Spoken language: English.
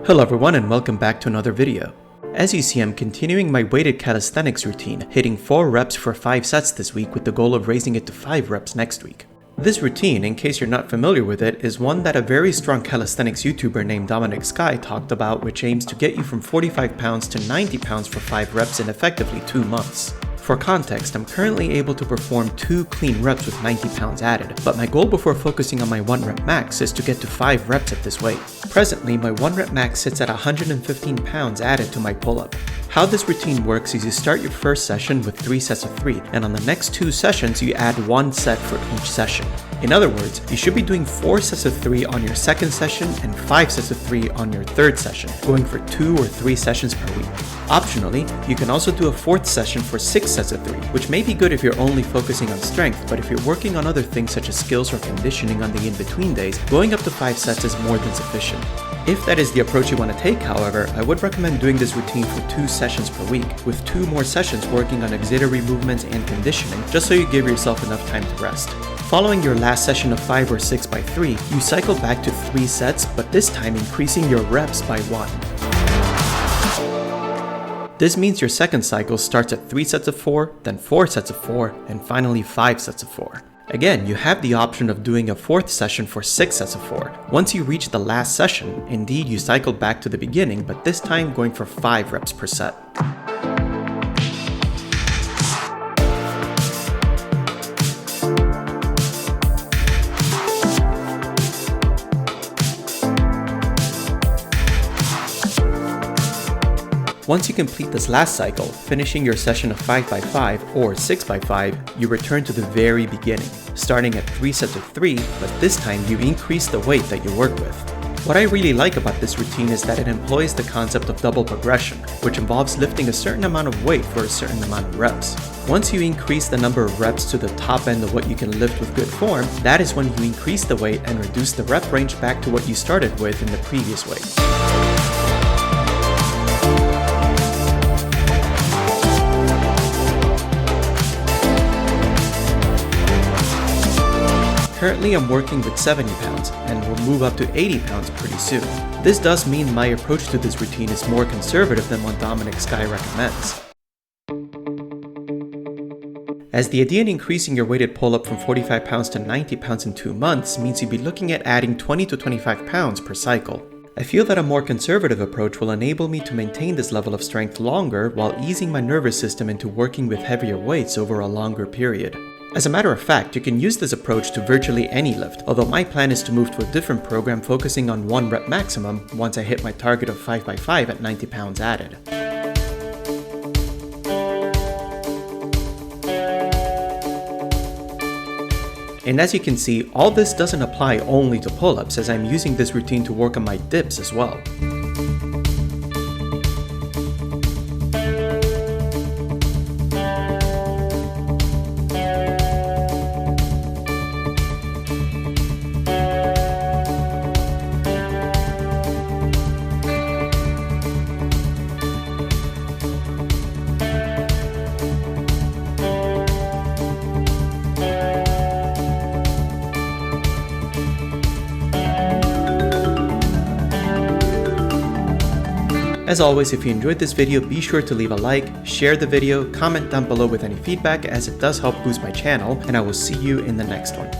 Hello everyone and welcome back to another video. As you see, I'm continuing my weighted calisthenics routine, hitting 4 reps for 5 sets this week with the goal of raising it to 5 reps next week. This routine, in case you're not familiar with it, is one that a very strong calisthenics YouTuber named Dominic Sky talked about, which aims to get you from 45 pounds to 90 pounds for 5 reps in effectively 2 months. For context, I'm currently able to perform 2 clean reps with 90 pounds added, but my goal before focusing on my 1 rep max is to get to 5 reps at this weight. Presently, my 1 rep max sits at 115 pounds added to my pull-up. How this routine works is you start your first session with 3 sets of 3, and on the next 2 sessions you add 1 set for each session. In other words, you should be doing 4 sets of 3 on your second session and 5 sets of 3 on your third session, going for 2 or 3 sessions per week. Optionally, you can also do a 4th session for 6 sets of 3, which may be good if you're only focusing on strength, but if you're working on other things such as skills or conditioning on the in-between days, going up to 5 sets is more than sufficient. If that is the approach you want to take, however, I would recommend doing this routine for 2 sessions per week, with 2 more sessions working on auxiliary movements and conditioning, just so you give yourself enough time to rest. Following your last session of 5 or 6 by 3, you cycle back to 3 sets, but this time increasing your reps by 1. This means your second cycle starts at 3 sets of 4, then 4 sets of 4, and finally 5 sets of 4. Again, you have the option of doing a 4th session for 6 sets of 4. Once you reach the last session, indeed you cycle back to the beginning, but this time going for 5 reps per set. Once you complete this last cycle, finishing your session of 5 by 5 or 6 by 5, you return to the very beginning, starting at 3 sets of 3, but this time you increase the weight that you work with. What I really like about this routine is that it employs the concept of double progression, which involves lifting a certain amount of weight for a certain amount of reps. Once you increase the number of reps to the top end of what you can lift with good form, that is when you increase the weight and reduce the rep range back to what you started with in the previous weight. Currently, I'm working with 70 pounds and will move up to 80 pounds pretty soon. This does mean my approach to this routine is more conservative than what Dominic Sky recommends. As the idea in increasing your weighted pull-up from 45 pounds to 90 pounds in 2 months means you'd be looking at adding 20 to 25 pounds per cycle. I feel that a more conservative approach will enable me to maintain this level of strength longer while easing my nervous system into working with heavier weights over a longer period. As a matter of fact, you can use this approach to virtually any lift, although my plan is to move to a different program focusing on 1 rep maximum once I hit my target of 5 by 5 at 90 pounds added. And as you can see, all this doesn't apply only to pull-ups, as I'm using this routine to work on my dips as well. As always, if you enjoyed this video, be sure to leave a like, share the video, comment down below with any feedback, as it does help boost my channel, and I will see you in the next one.